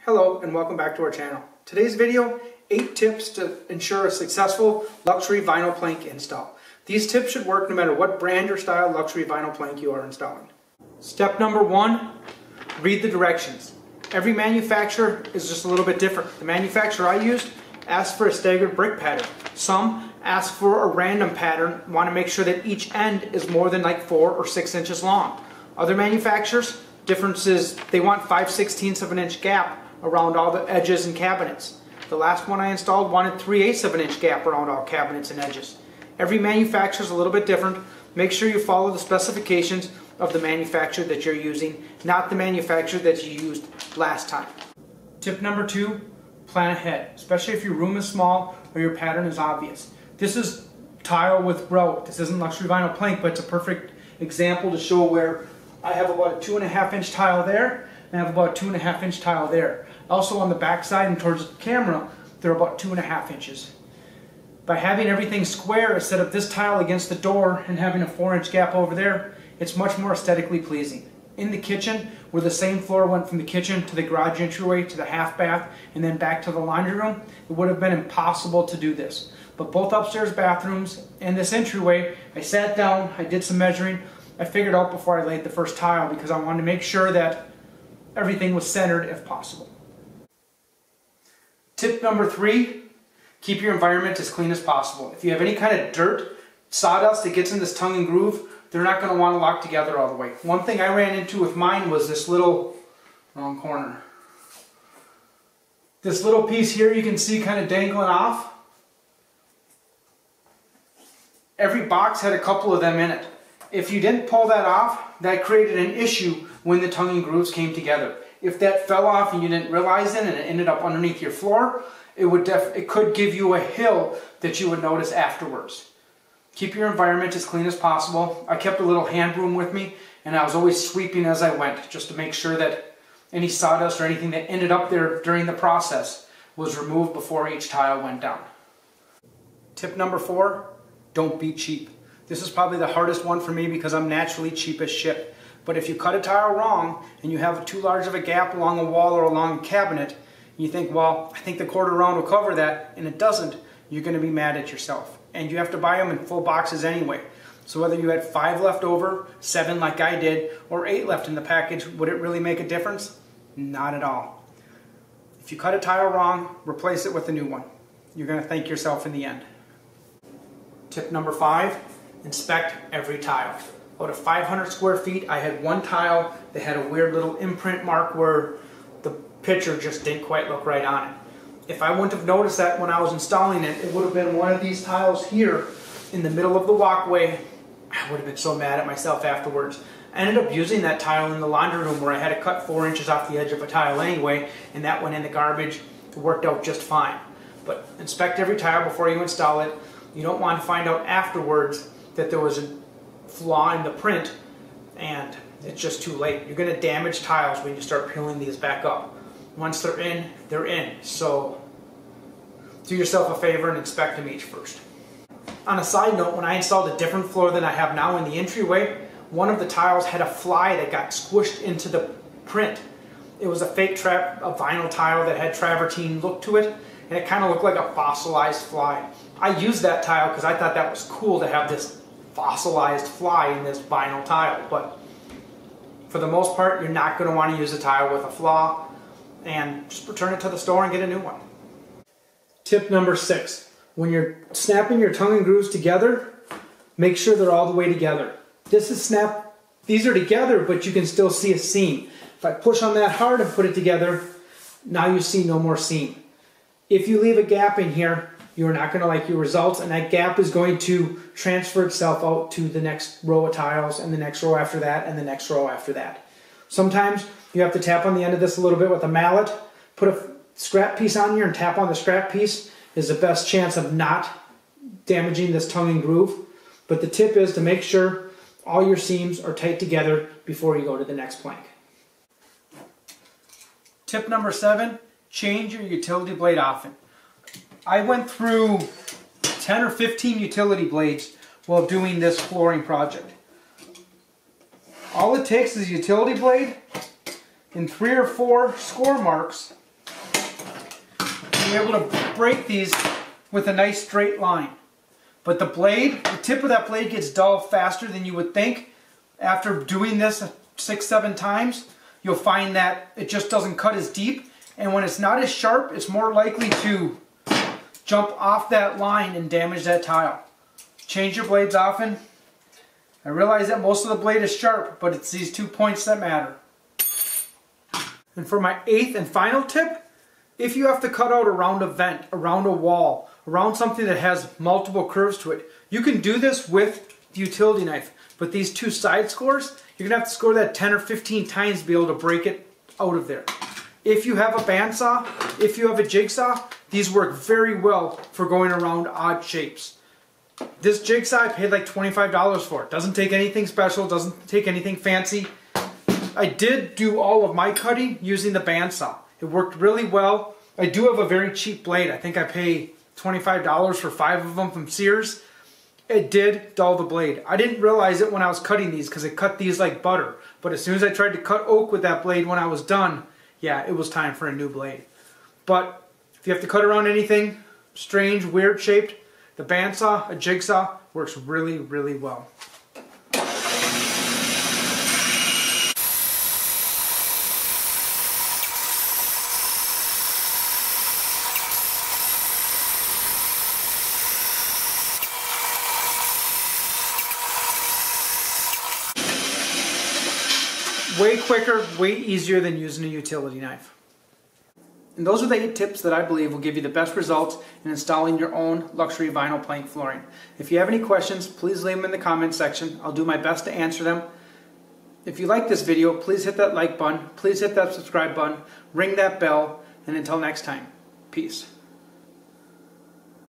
Hello and welcome back to our channel. Today's video, 8 tips to ensure a successful luxury vinyl plank install. These tips should work no matter what brand or style luxury vinyl plank you are installing. Step number 1, read the directions. Every manufacturer is just a little bit different. The manufacturer I used asked for a staggered brick pattern. Some ask for a random pattern, want to make sure that each end is more than like 4 or 6 inches long. Other manufacturers, difference is they want 5/16 of an inch gap around all the edges and cabinets. The last one I installed wanted 3/8 of an inch gap around all cabinets and edges. Every manufacturer is a little bit different. Make sure you follow the specifications of the manufacturer that you're using, not the manufacturer that you used last time. Tip number 2, plan ahead, especially if your room is small or your pattern is obvious. This is tile with grout. This isn't luxury vinyl plank, but it's a perfect example to show where I have about a 2.5 inch tile there and I have about a 2.5 inch tile there. Also on the back side and towards the camera, they're about 2.5 inches. By having everything square instead of this tile against the door and having a 4-inch gap over there, it's much more aesthetically pleasing. In the kitchen, where the same floor went from the kitchen to the garage entryway to the half bath and then back to the laundry room, it would have been impossible to do this. But both upstairs bathrooms and this entryway, I sat down, I did some measuring, I figured out before I laid the first tile because I wanted to make sure that everything was centered if possible. Tip number 3, keep your environment as clean as possible. If you have any kind of dirt, sawdust that gets in this tongue and groove, they're not going to want to lock together all the way. One thing I ran into with mine was this little, wrong corner. This little piece here you can see kind of dangling off. Every box had a couple of them in it. If you didn't pull that off, that created an issue when the tongue and grooves came together. If that fell off and you didn't realize it and it ended up underneath your floor, it could give you a hill that you would notice afterwards. Keep your environment as clean as possible. I kept a little hand broom with me and I was always sweeping as I went just to make sure that any sawdust or anything that ended up there during the process was removed before each tile went down. Tip number 4, don't be cheap. This is probably the hardest one for me because I'm naturally cheap as shit. But if you cut a tile wrong and you have too large of a gap along a wall or along a cabinet, you think, well, I think the 1/4 round will cover that, and it doesn't, you're going to be mad at yourself. And you have to buy them in full boxes anyway. So whether you had 5 left over, 7 like I did, or 8 left in the package, would it really make a difference? Not at all. If you cut a tile wrong, replace it with a new one. You're going to thank yourself in the end. Tip number 5, inspect every tile. Out of 500 square feet, I had one tile that had a weird little imprint mark where the picture just didn't quite look right on it. If I wouldn't have noticed that when I was installing it, it would have been one of these tiles here in the middle of the walkway. I would have been so mad at myself afterwards. I ended up using that tile in the laundry room where I had to cut 4 inches off the edge of a tile anyway, and that went in the garbage. It worked out just fine. But inspect every tile before you install it. You don't want to find out afterwards that there was a flaw in the print and it's just too late. You're going to damage tiles when you start peeling these back up. Once they're in, they're in. So do yourself a favor and inspect them each first. On a side note, when I installed a different floor than I have now in the entryway, one of the tiles had a fly that got squished into the print. It was a fake a vinyl tile that had travertine look to it, and it kind of looked like a fossilized fly. I used that tile because I thought that was cool to have this fossilized fly in this vinyl tile, but for the most part you're not going to want to use a tile with a flaw, and just return it to the store and get a new one. Tip number 6, when you're snapping your tongue and grooves together, make sure they're all the way together. These are together, but you can still see a seam. If I push on that hard and put it together, now you see no more seam. If you leave a gap in here, you're not going to like your results, and that gap is going to transfer itself out to the next row of tiles and the next row after that and the next row after that. Sometimes you have to tap on the end of this a little bit with a mallet, put a scrap piece on here and tap on the scrap piece is the best chance of not damaging this tongue and groove. But the tip is to make sure all your seams are tight together before you go to the next plank. Tip number 7, change your utility blade often. I went through 10 or 15 utility blades while doing this flooring project. All it takes is a utility blade and 3 or 4 score marks you're able to break these with a nice straight line. But the tip of that blade gets dull faster than you would think. After doing this 6-7 times, you'll find that it just doesn't cut as deep. And when it's not as sharp, it's more likely to jump off that line and damage that tile. Change your blades often. I realize that most of the blade is sharp, but it's these 2 points that matter. And for my 8th and final tip, if you have to cut out around a vent, around a wall, around something that has multiple curves to it, you can do this with the utility knife. But these 2 side scores, you're going to have to score that 10 or 15 times to be able to break it out of there. If you have a bandsaw, if you have a jigsaw, these work very well for going around odd shapes. This jigsaw I paid like $25 for. It doesn't take anything special, doesn't take anything fancy. I did do all of my cutting using the bandsaw. It worked really well. I do have a very cheap blade. I think I pay $25 for 5 of them from Sears. It did dull the blade. I didn't realize it when I was cutting these because it cut these like butter. But as soon as I tried to cut oak with that blade when I was done, yeah, it was time for a new blade. But if you have to cut around anything strange, weird shaped, the bandsaw, a jigsaw, works really, really well. Way quicker, way easier than using a utility knife. And those are the 8 tips that I believe will give you the best results in installing your own luxury vinyl plank flooring. If you have any questions, please leave them in the comments section. I'll do my best to answer them. If you like this video, please hit that like button, please hit that subscribe button, ring that bell, and until next time, peace.